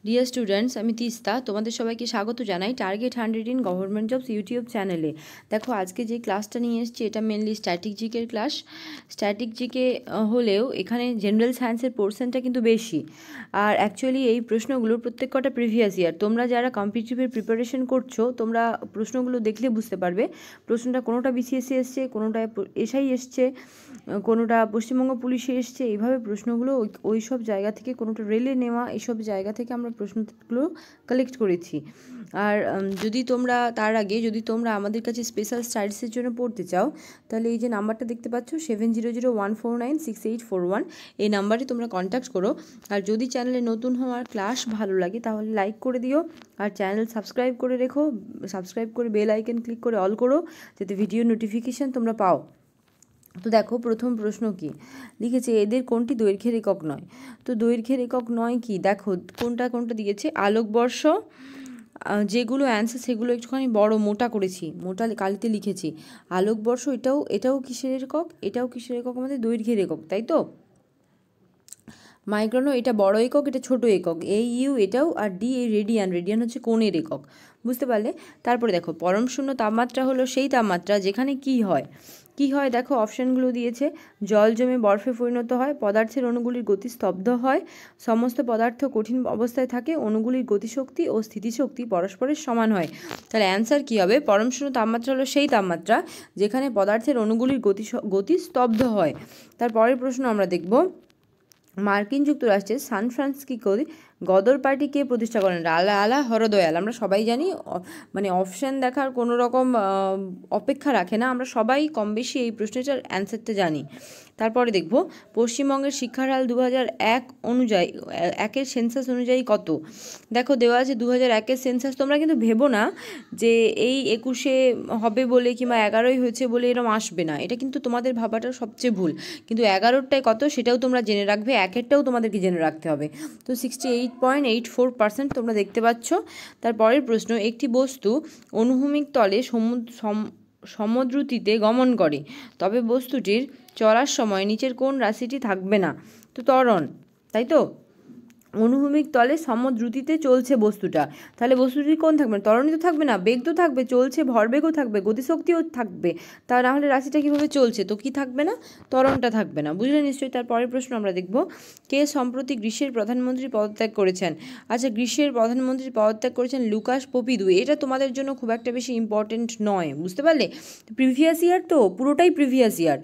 Dear students, আমি তিস্তা তোমাদের সবাইকে স্বাগত জানাই target 100 in government jobs YouTube চ্যানেলে। দেখো, আজকে যে ক্লাসটা নিয়ে এসেছি এটা মেনলি স্ট্যাটিক জিকের ক্লাস। স্ট্যাটিক জিকে হলেও এখানে জেনারেল সায়েন্সের পোর্শনটা কিন্তু বেশি। আর অ্যাকচুয়ালি এই প্রশ্নগুলো প্রত্যেক কটা প্রিভিয়াস ইয়ার। তোমরা যারা কম্পিটিটিভের প্রিপারেশন করছো, তোমরা প্রশ্নগুলো দেখলে বুঝতে পারবে প্রশ্নটা কোনোটা বিসিএসসি এসছে, কোনোটা এসআই এসছে, কোনোটা পশ্চিমবঙ্গ পুলিশে এসছে। এইভাবে প্রশ্নগুলো ওই সব জায়গা থেকে, কোনোটা রেলে নেওয়া, এইসব জায়গা থেকে আমরা প্রশ্নগুলো কালেক্ট করেছি। আর যদি তোমরা তার আগে যদি তোমরা আমাদের কাছে স্পেশাল স্টাডিজের জন্য পড়তে চাও, তাহলে এই যে নাম্বারটা দেখতে পাচ্ছ 7001496841, এই নাম্বারে তোমরা কন্ট্যাক্ট করো। আর যদি চ্যানেলে নতুন হওয়ার ক্লাস ভালো লাগে তাহলে লাইক করে দিও, আর চ্যানেল সাবস্ক্রাইব করে রেখো। সাবস্ক্রাইব করে বেল আইকন ক্লিক করে অল করো, যাতে ভিডিও নোটিফিকেশান তোমরা পাও। তো দেখো, প্রথম প্রশ্ন কি লিখেছে, এদের কোনটি দৈর্ঘ্যের একক নয়? তো দৈর্ঘ্যের একক নয় কি, দেখো কোনটা কোনটা দিয়েছে। আলোকবর্ষ, যেগুলো অ্যান্সার সেগুলো একটুখানি বড় মোটা করেছি, মোটা কালিতে লিখেছি। আলোকবর্ষ এটাও কিসের একক, এটাও কিসের একক, আমাদের দৈর্ঘ্যের একক, তাই তো। মাইক্রনও এটা বড় একক, এটা ছোট একক। এই ইউ এটাও, আর ডি এই রেডিয়ান হচ্ছে কোণের একক, বুঝতে পারলে। তারপরে দেখো, পরম শূন্য তাপমাত্রা হলো সেই তাপমাত্রা যেখানে কি হয়। দেখো অপশানগুলো দিয়েছে। জল জমে বরফে পরিণত হয়, পদার্থের অণুগুলির গতি স্তব্ধ হয়, সমস্ত পদার্থ কঠিন অবস্থায় থাকে, অণুগুলির গতিশক্তি ও স্থিতিশক্তি পরস্পরের সমান হয়। তাহলে অ্যান্সার কী হবে? পরম শূন্য তাপমাত্রা হলো সেই তাপমাত্রা যেখানে পদার্থের অণুগুলির গতি স্তব্ধ হয়। তারপরের প্রশ্ন আমরা দেখব, মার্কিন যুক্তরাষ্ট্রের সান ফ্রান্সিসকো গদর পার্টি কে প্রতিষ্ঠা করেন? লালা হরদয়াল। আমরা সবাই জানি, মানে অপশান দেখার কোনো রকম অপেক্ষা রাখে না, আমরা সবাই কম বেশি এই প্রশ্নটার অ্যান্সারটা জানি। তারপরে দেখব, পশ্চিমবঙ্গের শিক্ষার হার 2001 অনুযায়ী, একের সেন্সাস অনুযায়ী কত? দেখো দেওয়া আছে 2001-এর সেন্সাস। তোমরা কিন্তু ভেবো না যে এই 21-এ হবে বলে কিংবা 11-ই হয়েছে বলে এরকম আসবে না, এটা কিন্তু তোমাদের ভাবাটা সবচেয়ে ভুল। কিন্তু 11টায় কত সেটাও তোমরা জেনে রাখবে, 1-এরটাও তোমাদেরকে জেনে রাখতে হবে। তো 68.84% তোমরা দেখতে পাচ্ছ। তারপরের প্রশ্ন, একটি বস্তু অনুভূমিক তলে সমদ্রুতিতে গমন করে, তবে বস্তুটির চলার সময় নিচের কোন রাশিটি থাকবে না? তো ত্বরণ, তাই তো। অনুভূমিক তলে সমদ্রুতিতে চলছে বস্তুটা, তাহলে বস্তুটি কোন থাকবে না? ত্বরণই তো থাকবে না, বেগ তো থাকবে, চলছে, ভরবেগও থাকবে, গতিশক্তিও থাকবে। তা না হলে রাশিটা কীভাবে চলছে? তো কি থাকবে না? ত্বরণটা থাকবে না, বুঝলে নিশ্চয়ই। তার পরের প্রশ্ন আমরা দেখব, কে সম্প্রতি গ্রিসের প্রধানমন্ত্রী পদত্যাগ করেছেন? আচ্ছা, গ্রিসের প্রধানমন্ত্রী পদত্যাগ করেছেন লুকাস পোপিদু। এটা তোমাদের জন্য খুব একটা বেশি ইম্পর্টেন্ট নয়, বুঝতে পারলে। প্রিভিয়াস ইয়ার তো, পুরোটাই প্রিভিয়াস ইয়ার।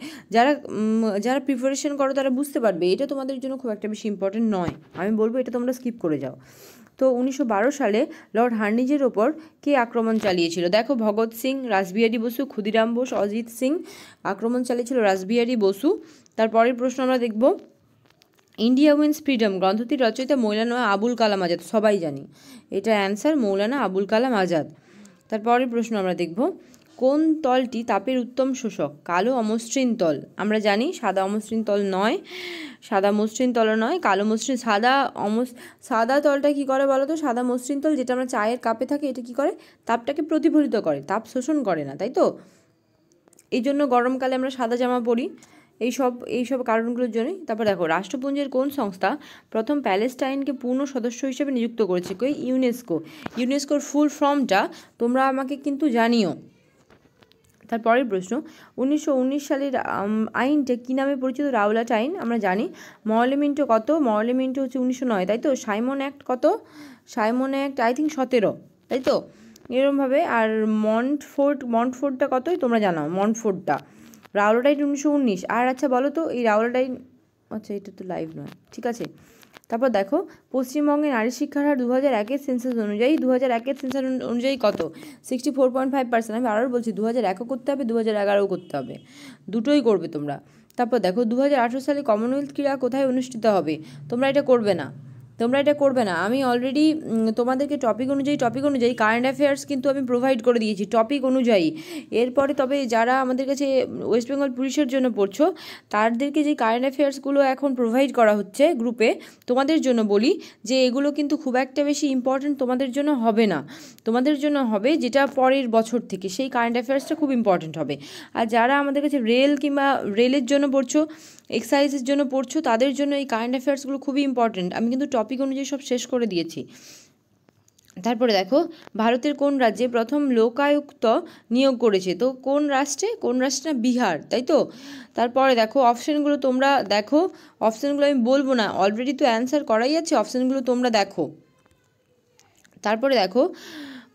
যারা প্রিপারেশন করো তারা বুঝতে পারবে, এটা তোমাদের জন্য খুব একটা বেশি ইম্পর্টেন্ট নয়। আমি বলবো এটা তোমরা স্কিপ করে যাও। তো 1912 সালে লর্ড হার্ডিঞ্জের ওপর কে আক্রমণ চালিয়েছিল? দেখো, ভগৎ সিং, রাসবিহারী বসু, ক্ষুদিরাম বোস, অজিত সিং। আক্রমণ চালিয়েছিল রাসবিহারী বসু। তারপরের প্রশ্ন আমরা দেখব, ইন্ডিয়া উইন্স ফ্রিডম গ্রন্থটির রচয়িতা মৌলানা আবুল কালাম আজাদ। সবাই জানি এটা অ্যান্সার, মৌলানা আবুল কালাম আজাদ। তারপরের প্রশ্ন আমরা দেখব, কোন তলটি তাপের উত্তম শোষক? কালো অমসৃণ তল। আমরা জানি সাদা অমসৃণ তল নয়, সাদা মসৃণ তলও নয়, কালো মসৃণ। সাদা তলটা কি করে বলো তো? সাদা মসৃণ তল যেটা আমরা চায়ের কাপে থাকে, এটা কি করে? তাপটাকে প্রতিফলিত করে, তাপ শোষণ করে না, তাই তো। এই জন্য গরমকালে আমরা সাদা জামা পরি, এইসব কারণগুলোর জন্যই। তারপর দেখো, রাষ্ট্রপুঞ্জের কোন সংস্থা প্রথম প্যালেস্টাইনকে পূর্ণ সদস্য হিসেবে নিযুক্ত করেছে? ইউনেস্কো। ইউনেস্কোর ফুল ফর্মটা তোমরা আমাকে কিন্তু জানিও। তারপরের প্রশ্ন, 1919 সালের আইনটা কী নামে পরিচিত? রাওলাট আইন। আমরা জানি। মরলেমিন্টো কত? মরলেমিন্টো হচ্ছে 1909, তাই তো। সাইমন অ্যাক্ট কত? সাইমন অ্যাক্ট আই থিঙ্ক 17, তাই তো, এরমভাবে। আর মন্টফোর্ডটা কতই তোমরা জানো, মন্টফোর্ডটা। রাওলাট আইন 1919। আর আচ্ছা বলো তো, এই রাওলাট আইন, আচ্ছা এটা তো লাইভ নয়, ঠিক আছে। তারপর দেখো, পশ্চিমবঙ্গে নারী শিক্ষার হার 2001-এর সেন্সাস অনুযায়ী, 2001-এর সেন্সাস অনুযায়ী কত? 64.5%। আমি আরও বলছি, 2001-ও করতে হবে, 2011-ও করতে হবে, দুটোই করবে তোমরা। তারপর দেখো, 2018 সালে কমনওয়েলথ ক্রীড়া কোথায় অনুষ্ঠিত হবে? তোমরা এটা করবে না। আমি অলরেডি তোমাদেরকে টপিক অনুযায়ী কারেন্ট অ্যাফেয়ার্স কিন্তু আমি প্রোভাইড করে দিয়েছি, টপিক অনুযায়ী। এরপরে তবে যারা আমাদের কাছে ওয়েস্ট বেঙ্গল পুলিশের জন্য পড়ছো, তাদেরকে যে কারেন্ট অ্যাফেয়ার্সগুলো এখন প্রোভাইড করা হচ্ছে গ্রুপে, তোমাদের জন্য বলি যে এগুলো কিন্তু খুব একটা বেশি ইম্পর্টেন্ট তোমাদের জন্য হবে না। তোমাদের জন্য হবে যেটা পরের বছর থেকে, সেই কারেন্ট অ্যাফেয়ার্সটা খুব ইম্পর্টেন্ট হবে। আর যারা আমাদের কাছে রেলের জন্য পড়ছো, এক্সারসাইজের জন্য পড়ছো, তাদের জন্য এই কারেন্ট অ্যাফেয়ার্সগুলো খুবই ইম্পর্টেন্ট। আমি কিন্তু টপিক অনুযায়ী সব শেষ করে দিয়েছি। তারপরে দেখো ভারতের কোন রাজ্যে প্রথম লোকায়ুক্ত নিয়োগ করেছে, তো কোন রাষ্ট্রে না বিহার, তাই তো। তারপরে দেখো অপশানগুলো তোমরা দেখো, অপশানগুলো আমি বলবো না, অলরেডি তো অ্যান্সার করাই আছে, অপশানগুলো তোমরা দেখো। তারপরে দেখো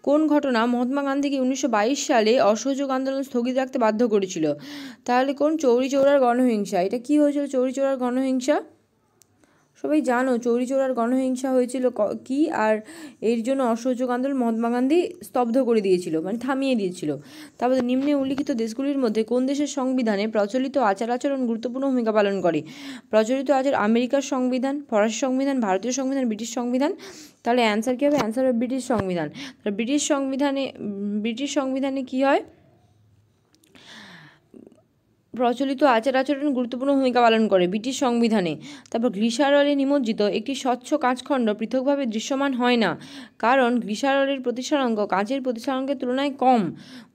কোন ঘটনা মহাত্মা গান্ধীকে 1922 সালে অসহযোগ আন্দোলন স্থগিত রাখতে বাধ্য করেছিল, তাহলে কোন চৌরি চৌরার গণহিংসা। এটা কি হয়েছিল চৌরি চৌরার গণহিংসা? সবাই জানো চৌরি চৌরার গণহিংসা হয়েছিল কি, আর এর জন্য অসহযোগ আন্দোলন মহাত্মা গান্ধী স্তব্ধ করে দিয়েছিল, মানে থামিয়ে দিয়েছিল। তারপরে নিম্নে উল্লিখিত দেশগুলির মধ্যে কোন দেশের সংবিধানে প্রচলিত আচার আচরণ গুরুত্বপূর্ণ ভূমিকা পালন করে? প্রচলিত আচার আমেরিকার সংবিধান, ফরাসি সংবিধান, ভারতীয় সংবিধান, ব্রিটিশ সংবিধান। তাহলে অ্যান্সার কী হবে? অ্যান্সার হবে ব্রিটিশ সংবিধান। তাহলে ব্রিটিশ সংবিধানে কী হয়? প্রচলিত আচার আচরণ গুরুত্বপূর্ণ ভূমিকা পালন করে ব্রিটিশ সংবিধানে। তারপর গ্লিসারলে নিমজ্জিত একটি স্বচ্ছ কাঁচখণ্ড পৃথকভাবে দৃশ্যমান হয় না, কারণ গ্লিসারলের প্রতিসরাঙ্ক কাঁচের প্রতিসরাঙ্কের তুলনায় কম।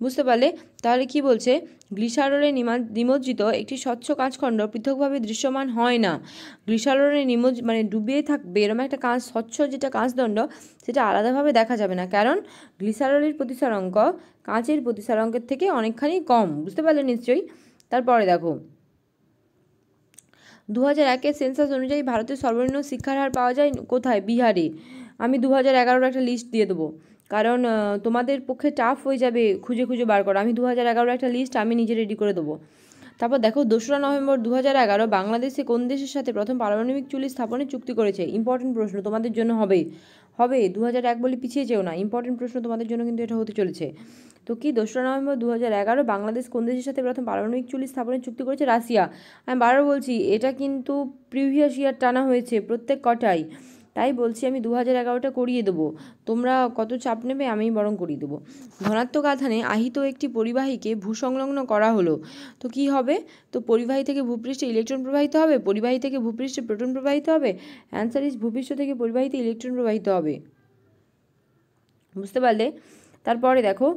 বুঝতে পারলে? তাহলে কি বলছে? গ্লিসারলে নিমজ্জিত একটি স্বচ্ছ কাঁচখণ্ড পৃথকভাবে দৃশ্যমান হয় না। গ্লিসারলে মানে ডুবিয়ে থাকবে এরকম একটা কাঁচ, স্বচ্ছ যেটা কাঁচদণ্ড সেটা আলাদাভাবে দেখা যাবে না, কারণ গ্লিসারলের প্রতিসরাঙ্ক কাঁচের প্রতিসরাঙ্কের থেকে অনেকখানি কম। বুঝতে পারলে নিশ্চয়ই? তারপরে দেখো 2001-এর সেন্সাস অনুযায়ী ভারতের সর্বনিম্ন শিক্ষার হার পাওয়া যায় কোথায়? বিহারে। আমি 2011-র একটা লিস্ট দিয়ে দেবো, কারণ তোমাদের পক্ষে টাফ হয়ে যাবে খুঁজে খুঁজে বার করা। আমি 2011-র একটা লিস্ট আমি নিজে রেডি করে দেবো। তারপর দেখো 2রা নভেম্বর 2011 বাংলাদেশে কোন দেশের সাথে প্রথম পারমাণবিক চুল্লি স্থাপনের চুক্তি করেছে? ইম্পর্টেন্ট প্রশ্ন তোমাদের জন্য হবে 2001 বলে পিছিয়ে যেও না, ইম্পর্টেন্ট প্রশ্ন তোমাদের জন্য কিন্তু এটা হতে চলেছে। তো কি 2রা নভেম্বর 2011 বাংলাদেশ কোন দেশের সাথে প্রথম পারমাণবিক চুল্লি স্থাপনের চুক্তি করেছে? রাশিয়া। আমি বারবার বলছি এটা কিন্তু প্রিভিয়াস ইয়ার টানা হয়েছে প্রত্যেক কটাই, তাই বলছি আমি 2011টা করিয়ে দেবো। তোমরা কত চাপ নেবে, আমি বরং করিয়ে দেবো। ধনাত্মক আধানে আহিত একটি পরিবাহীকে ভূসংলগ্ন করা হলো, তো কি হবে? তো পরিবাহী থেকে ভূপৃষ্ঠে ইলেকট্রন প্রবাহিত হবে, পরিবাহী থেকে ভূপৃষ্ঠে প্রোটন প্রবাহিত হবে। অ্যান্সার ইজ ভূপৃষ্ঠ থেকে পরিবাহীতে ইলেকট্রন প্রবাহিত হবে। বুঝতে পারলে? তারপরে দেখো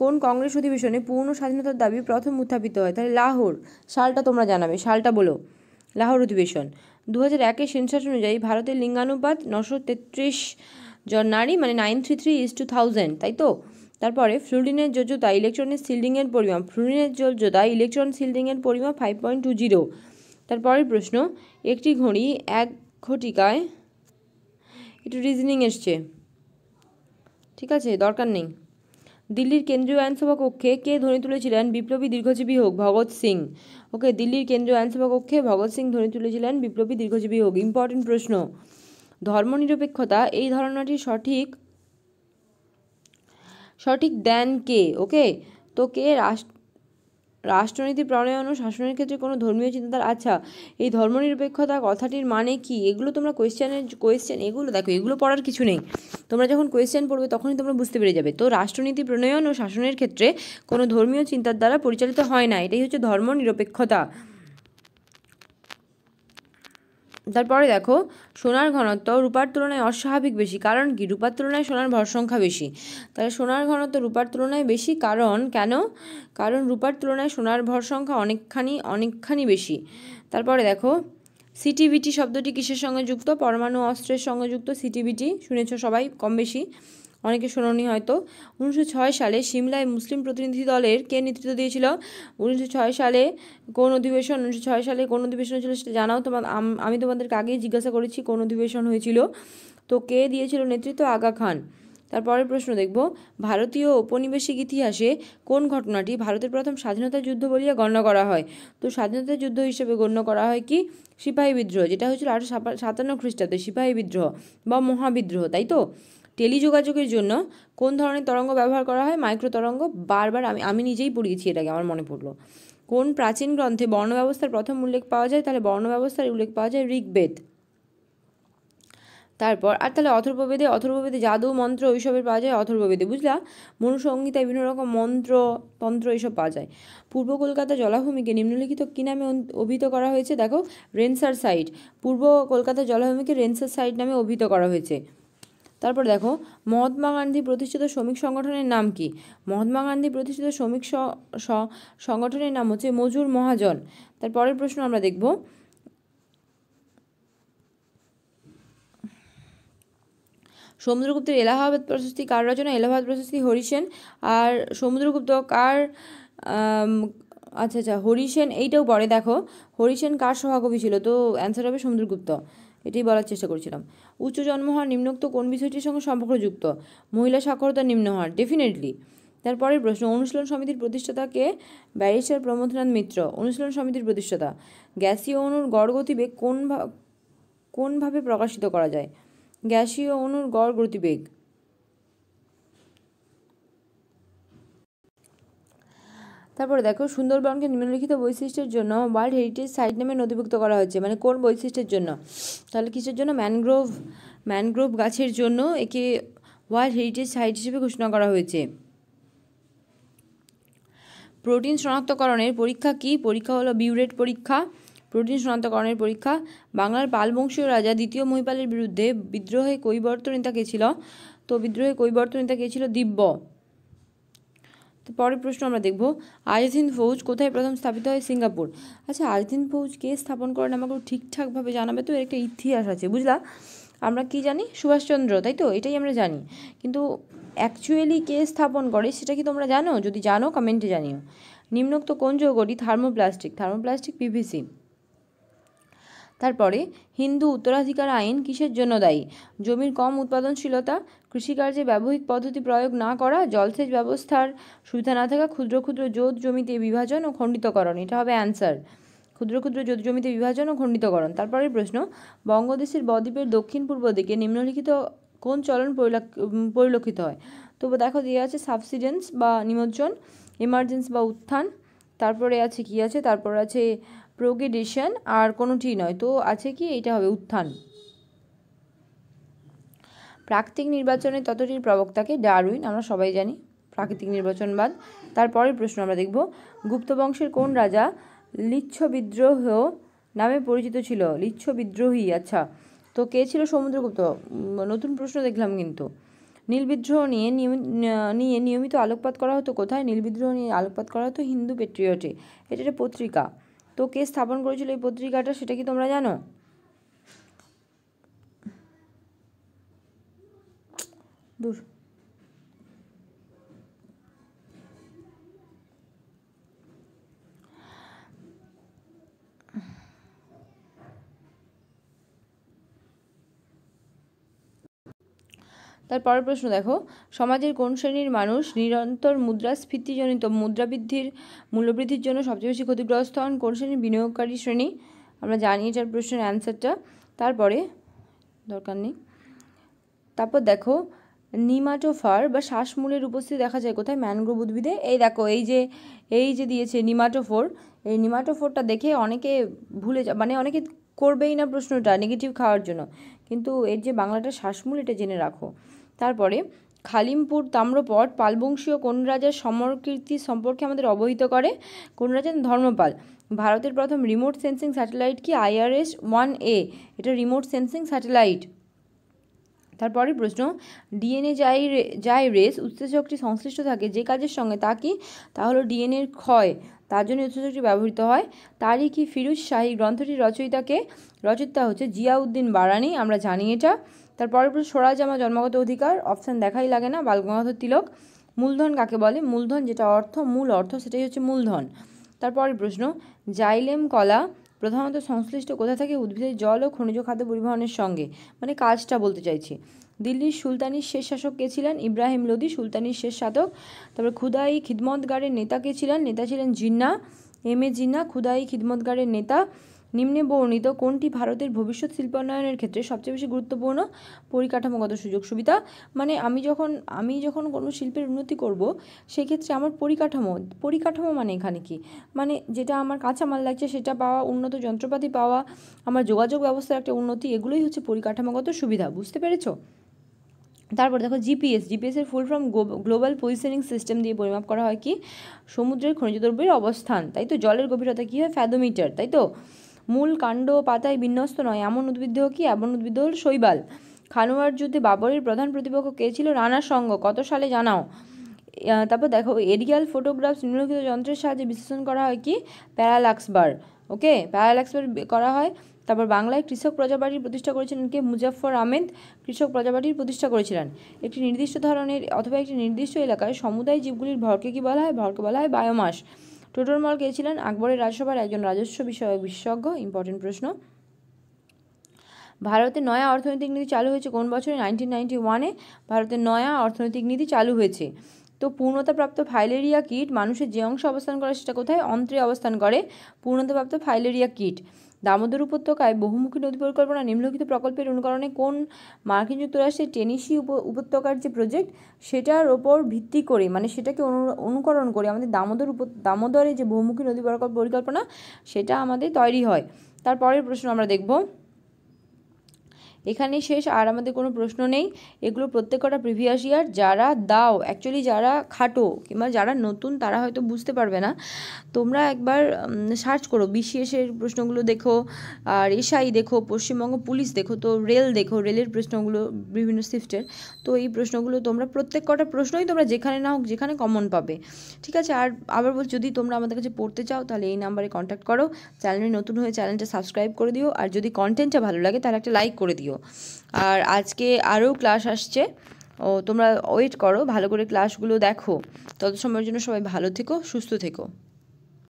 কোন কংগ্রেস অধিবেশনে পূর্ণ স্বাধীনতার দাবি প্রথম উত্থাপিত হয়? তাহলে লাহোর। সালটা তোমরা জানাবে, সালটা বলো। লাহোর অধিবেশন। 2001-এর সেন্সাস অনুযায়ী ভারতের লিঙ্গানুপাত 933 জন নারী, মানে 933:1000, তাই তো। তারপরে ফ্লুরিনের যোজ্যতা ইলেকট্রনের শিল্ডিংয়ের পরিমাপ, ফ্লুরিনের যোজ্যতা ইলেকট্রন শিল্ডিংয়ের পরিমাপ 5.20। তারপরের প্রশ্ন, একটি ঘড়ি 1 ঘটিকায়, একটু রিজনিং এসছে, ঠিক আছে, দরকার নেই। দিল্লির কেন্দ্রীয় আইনসভা কক্ষে কে ধ্বনি তুলেছিলেন বিপ্লবী দীর্ঘজীবী হোক? ভগৎ সিং। ওকে, দিল্লির কেন্দ্রীয় আইনসভা কক্ষে ভগৎ সিং ধ্বনি তুলেছিলেন বিপ্লবী দীর্ঘজীবী হোক। ইম্পর্টেন্ট প্রশ্ন। ধর্মনিরপেক্ষতা এই ধারণাটির সঠিক দেন কে? ওকে, তো কে? রাষ্ট্রনীতি প্রণয়ন ও শাসনের ক্ষেত্রে কোনো ধর্মীয় চিন্তাধারা। আচ্ছা, এই ধর্মনিরপেক্ষতা কথাটির মানে কি? এগুলো তোমরা কোয়েশ্চেন এগুলো দেখো, এগুলো পড়ার কিছু নেই, তোমরা যখন কোয়েশ্চেন পড়বে তখনই তোমরা বুঝতে পেরে যাবে। তো রাষ্ট্রনীতি প্রণয়ন ও শাসনের ক্ষেত্রে কোনো ধর্মীয় চিন্তার দ্বারা পরিচালিত হয় না, এটাই হচ্ছে ধর্মনিরপেক্ষতা। তারপরে দেখো সোনার ঘনত্ব রূপার তুলনায় অস্বাভাবিক বেশি, কারণ কি? রূপার তুলনায় সোনার ভর সংখ্যা বেশি। তাহলে সোনার ঘনত্ব রূপার তুলনায় বেশি, কারণ কেন? কারণ রূপার তুলনায় সোনার ভর সংখ্যা অনেকখানি বেশি। তারপরে দেখো সিটিবিটি শব্দটি কিসের সঙ্গে যুক্ত? পরমাণু অস্ত্রের সঙ্গে যুক্ত সিটিবিটি, শুনেছ সবাই কম বেশি, অনেকে শোনোনি হয়তো। 1906 সালে সিমলায় মুসলিম প্রতিনিধি দলের কে নেতৃত্ব দিয়েছিল? 1906 সালে কোন অধিবেশন? 1906 সালে কোন অধিবেশন হয়েছিল সেটা জানাও। আমি তোমাদেরকে আগেই জিজ্ঞাসা করেছি কোন অধিবেশন হয়েছিল, তো কে দিয়েছিল নেতৃত্ব? আগা খান। তারপরের প্রশ্ন দেখব, ভারতীয় ঔপনিবেশিক ইতিহাসে কোন ঘটনাটি ভারতের প্রথম স্বাধীনতা যুদ্ধ বলিয়া গণ্য করা হয়? তো স্বাধীনতা যুদ্ধ হিসেবে গণ্য করা হয় কি? সিপাহী বিদ্রোহ, যেটা হয়েছিল 1857 খ্রিস্টাব্দে, সিপাহী বিদ্রোহ বা মহাবিদ্রোহ, তাই তো। টেলিযোগাযোগের জন্য কোন ধরনের তরঙ্গ ব্যবহার করা হয়? মাইক্রো তরঙ্গ। বারবার আমি নিজেই পড়িয়েছি এটাকে, আমার মনে পড়লো। কোন প্রাচীন গ্রন্থে বর্ণ ব্যবস্থার প্রথম উল্লেখ পাওয়া যায়? তাহলে বর্ণ ব্যবস্থার উল্লেখ পাওয়া যায় ঋগ্বেদ। তারপর তাহলে অথর্ববেদে জাদু মন্ত্র ওইসবের পাওয়া যায় অথর্ববেদে, বুঝলা? মনুসংহিতায় বিভিন্ন রকম মন্ত্র তন্ত্র এইসব পাওয়া যায়। পূর্ব কলকাতা জলাভূমিকে নিম্নলিখিত কী নামে অভিহিত করা হয়েছে? দেখো রেনসার সাইট। পূর্ব কলকাতা জলাভূমিকে রেনসার সাইট নামে অভিহিত করা হয়েছে। তারপর দেখো মহাত্মা গান্ধী প্রতিষ্ঠিত শ্রমিক সংগঠনের নাম কি? মহাত্মা গান্ধী প্রতিষ্ঠিত শ্রমিক সংগঠনের নাম হচ্ছে মজুর মহাজন। তারপরের প্রশ্ন আমরা দেখব, সমুদ্রগুপ্তের এলাহাবাদ প্রশস্তি কার রচনা? এলাহাবাদ প্রশস্তি হরিসেন। আর সমুদ্রগুপ্ত কার আচ্ছা হরিসেন, এইটাও পরে দেখো হরিসেন কার সভাকবি ছিল? তো অ্যান্সার হবে সমুদ্রগুপ্ত। এটাই বলার চেষ্টা করছিলাম। উচ্চ জন্মহার নিম্নোক্ত কোন বিষয়টির সঙ্গে সম্পর্কযুক্ত? মহিলা সাক্ষরতার নিম্ন হার, ডেফিনেটলি। তারপরের প্রশ্ন, অনুশীলন সমিতির প্রতিষ্ঠাতাকে? ব্যারিস্টার প্রমথনাথ মিত্র। অনুশীলন সমিতির প্রতিষ্ঠাতা। গ্যাসীয় অণুর গড় গতিবেগ কোনভাবে প্রকাশিত করা যায়? গ্যাসীয় অণুর গড় গতিবেগ, তারপরে দেখো সুন্দরবনকে নিম্নলিখিত বৈশিষ্ট্যের জন্য ওয়ার্ল্ড হেরিটেজ সাইট নামে নথিভুক্ত করা হয়েছে। মানে কোন বৈশিষ্ট্যের জন্য? তাহলে কিসের জন্য? ম্যানগ্রোভ গাছের জন্য একে ওয়ার্ল্ড হেরিটেজ সাইট হিসেবে ঘোষণা করা হয়েছে। প্রোটিন শনাক্তকরণের পরীক্ষা কি? পরীক্ষা হলো বিউরেট পরীক্ষা। প্রোটিন শনাক্তকরণের পরীক্ষা। বাংলার পালবংশীয় রাজা দ্বিতীয় মহিপালের বিরুদ্ধে বিদ্রোহে কৈবর্তনেতা কে ছিল? তো বিদ্রোহে কৈবর্তনেতা কে ছিল? দিব্য। তো পরের প্রশ্ন আমরা দেখব, আজাদ হিন্দ ফৌজ কোথায় প্রথম স্থাপিত হয়? সিঙ্গাপুর। আচ্ছা, আজাদ হিন্দ ফৌজ কে স্থাপন করেন আমাকে ঠিকঠাকভাবে জানাবে তো? এর একটা ইতিহাস আছে, বুঝলা? আমরা কি জানি? সুভাষচন্দ্র, তাই তো? এটাই আমরা জানি, কিন্তু অ্যাকচুয়ালি কে স্থাপন করে সেটা কি তোমরা জানো? যদি জানো কমেন্টে জানিও। নিম্নোক্ত কোন যৌগটি থার্মোপ্লাস্টিক? পিভিসি। তারপরে হিন্দু উত্তরাধিকার আইন কিসের জন্য দায়ী? জমির কম উৎপাদনশীলতা, কৃষিকার্যে ব্যবহারিক পদ্ধতি প্রয়োগ না করা, জলসেচ ব্যবস্থার সুবিধা না থাকা, ক্ষুদ্র ক্ষুদ্র জোত জমিতে বিভাজন ও খণ্ডিতকরণ। এটা হবে অ্যান্সার, ক্ষুদ্র ক্ষুদ্র জোত জমিতে বিভাজন ও খণ্ডিতকরণ। তারপরের প্রশ্ন, বঙ্গদেশের বদ্বীপের দক্ষিণ পূর্ব দিকে নিম্নলিখিত কোন চলন পরিলক্ষিত হয়? তো দেখো দিয়ে আছে সাবসিডেন্স বা নিমজ্জন, ইমার্জেন্স বা উত্থান, তারপরে আছে কি আছে? তারপর আছে প্রোগ্রেডেশন, আর কোনোটি নয়। তো আছে কি? এটা হবে উত্থান। প্রাকৃতিক নির্বাচনের তত্ত্বটির প্রবক্তাকে? ডারউইন। আমরা সবাই জানি প্রাকৃতিক নির্বাচনবাদ। তারপরের প্রশ্ন আমরা দেখব, গুপ্ত বংশের কোন রাজা লিচ্ছ বিদ্রোহ নামে পরিচিত ছিল? লিচ্ছ বিদ্রোহী। আচ্ছা, তো কে ছিল? সমুদ্রগুপ্ত। নতুন প্রশ্ন দেখলাম কিন্তু। নীল বিদ্রোহ নিয়ে নিয়মিত আলোকপাত করা হতো কোথায়? নীল বিদ্রোহ নিয়ে আলোকপাত করা হতো হিন্দু পেট্রিয়টে। এটা একটা পত্রিকা। তো কে স্থাপন করেছিল এই পত্রিকাটা, সেটা কি তোমরা জানো? দূর। তারপরের প্রশ্ন দেখো, সমাজের কোন শ্রেণীর মানুষ নিরন্তর মুদ্রাস্ফীতিজনিত মূল্যবৃদ্ধির জন্য সবচেয়ে বেশি ক্ষতিগ্রস্ত হন? কোন শ্রেণীর? বিনিয়োগকারী শ্রেণী। আমরা জানি এটার প্রশ্নের অ্যান্সারটা। তারপরে দরকার নেই। তারপর দেখো, নিমাটোফার বা শ্বাসমূলের উপস্থিতি দেখা যায় কোথায়? ম্যানগ্রোভ উদ্ভিদে। এই দেখো, এই যে দিয়েছে নিমাটোফোর, এই নিমাটোফোরটা দেখে অনেকে ভুলে মানে অনেকে করবেই না প্রশ্নটা নেগেটিভ খাওয়ার জন্য, কিন্তু এর যে বাংলাটা শ্বাসমূল, এটা জেনে রাখো। তারপরে খালিমপুর তাম্রপট পালবংশীয় কোন রাজার সমরকীর্তি সম্পর্কে আমাদের অবহিত করে? কোন রাজা? ধর্মপাল। ভারতের প্রথম রিমোট সেন্সিং স্যাটেলাইট কি? IRS-1A। এটা রিমোট সেন্সিং স্যাটেলাইট। তারপরের প্রশ্ন, ডিএনএ জাইরেজ উৎসেচকটি সংশ্লিষ্ট থাকে যে কাজের সঙ্গে, তা কি? তা হলো ডিএনএর ক্ষয়, তার জন্য উৎসেচকটি ব্যবহৃত হয়। তারিখি ফিরুজ শাহী গ্রন্থটির রচয়িতা হচ্ছে জিয়াউদ্দিন বারানি। আমরা জানি এটা। তারপরের প্রশ্ন, স্বরাজ আমার জন্মগত অধিকার। অপশান দেখাই লাগে না, বাল গঙ্গাধর তিলক। মূলধন কাকে বলে? মূলধন যেটা মূল অর্থ, সেটাই হচ্ছে মূলধন। তারপরের প্রশ্ন, জাইলেম কলা প্রধানত সংশ্লিষ্ট কোথা থেকে? উদ্ভিদের জল ও খনিজ খাদ্য পরিবহনের সঙ্গে, মানে কাজটা বলতে চাইছি। দিল্লির সুলতানির শেষ শাসক কে ছিলেন? ইব্রাহিম লোদি সুলতানির শেষ শাসক। তারপর খুদাই খিদমতগারের নেতা কে ছিলেন? নেতা ছিলেন জিন্না, MA জিন্না, খুদাই খিদমতগারের নেতা। নিম্নে বর্ণিত কোনটি ভারতের ভবিষ্যৎ শিল্পায়নের ক্ষেত্রে সবচেয়ে বেশি গুরুত্বপূর্ণ? পরিকাঠামোগত সুযোগ সুবিধা। মানে আমি যখন কোনো শিল্পের উন্নতি করব, সেক্ষেত্রে আমার পরিকাঠামো মানে এখানে কি? মানে যেটা আমার কাঁচামাল লাগছে সেটা পাওয়া, উন্নত যন্ত্রপাতি পাওয়া, আমার যোগাযোগ ব্যবস্থার একটা উন্নতি, এগুলোই হচ্ছে পরিকাঠামোগত সুবিধা। বুঝতে পেরেছো? তারপর দেখো জিপিএসের full form global positioning system দিয়ে পরিমাপ করা হয় কি? সমুদ্রের খনিজ দ্রব্যের অবস্থান, তাই তো? জলের গভীরতা কী হয়? ফ্যাথোমিটার, তাই তো? মূল কাণ্ড পাতায় বিন্যস্ত নয় এমন উদ্ভিদ কি? এমন উদ্ভিদ হল শৈবাল। খানুয়ার যুদ্ধে বাবরের প্রধান প্রতিপক্ষ কে ছিল? রানা সঙ্গ। কত সালে জানাও? তারপর দেখো, এরিয়াল ফটোগ্রাফস নিম্নলিখিত যন্ত্রের সাহায্যে বিশ্লেষণ করা হয় কি? প্যারালাক্স বার। ওকে, প্যারালাক্স বার করা হয় তারপর বাংলায় কৃষক প্রজাপার্টির প্রতিষ্ঠা করেছিলেন কে? মুজাফফর আহমেদ কৃষক প্রজাপার্টির প্রতিষ্ঠা করেছিলেন। একটি নির্দিষ্ট ধরনের অথবা একটি নির্দিষ্ট এলাকায় সমুদায় জীবগুলির ভরকে কি বলা হয়? ভরকে বলা হয় বায়োমাস। টোডরমল কে ছিলেন? আকবরের রাজসভার একজন রাজস্ব বিষয়ক বিশেষজ্ঞ। ইম্পর্টেন্ট প্রশ্ন। ভারতে নয়া অর্থনৈতিক নীতি চালু হয়েছে কোন বছরে? 1991-এ ভারতের নয়া অর্থনৈতিক নীতি চালু হয়েছে। তো পূর্ণতাপ্রাপ্ত ফাইলেরিয়া কীট মানুষের যে অংশে অবস্থান করে সেটা কোথায়? অন্ত্রে অবস্থান করে পূর্ণতাপ্রাপ্ত ফাইলেরিয়া কীট। দামোদর উপত্যকায় বহুমুখী নদী পরিকল্পনা নিম্নলিখিত প্রকল্পের অনুকরণে কোন মার্কিন যুক্তরাষ্ট্রের টেনেসি উপত্যকার যে প্রজেক্ট সেটার ওপর ভিত্তি করে, মানে সেটাকে অনুকরণ করে আমাদের দামোদরে যে বহুমুখী নদী পরিকল্পনা সেটা আমাদের তৈরি হয়। তারপরের প্রশ্ন আমরা দেখব। এখানে শেষ, আর আমাদের কোনো প্রশ্ন নেই। এগুলো প্রত্যেকটা প্রিভিয়াস ইয়ার। যারা দাও অ্যাকচুয়ালি, যারা খাটো কিংবা যারা নতুন তারা হয়তো বুঝতে পারবে না। তোমরা একবার সার্চ করো, বিসিএসের প্রশ্নগুলো দেখো, আর এসআই দেখো, পশ্চিমবঙ্গ পুলিশ দেখো, তো রেল দেখো, রেলের প্রশ্নগুলো বিভিন্ন শিফটের। তো এই প্রশ্নগুলো তোমরা প্রত্যেকটা প্রশ্নই তোমরা যেখানে না হোক যেখানে কমন পাবে, ঠিক আছে। আর আবার বলছি, যদি তোমরা আমাদের কাছে পড়তে চাও তাহলে এই নাম্বারে কন্ট্যাক্ট করো। চ্যানেলে নতুন হয়ে চ্যানেলটা সাবস্ক্রাইব করে দিও, আর যদি কন্টেন্টটা ভালো লাগে তাহলে একটা লাইক করে দিও। আর আজকে আরও ক্লাস আসছে, তোমরা ওয়েট করো, ভালো করে ক্লাসগুলো দেখো। তত সময়ের জন্য সবাই ভালো থেকো, সুস্থ থেকো।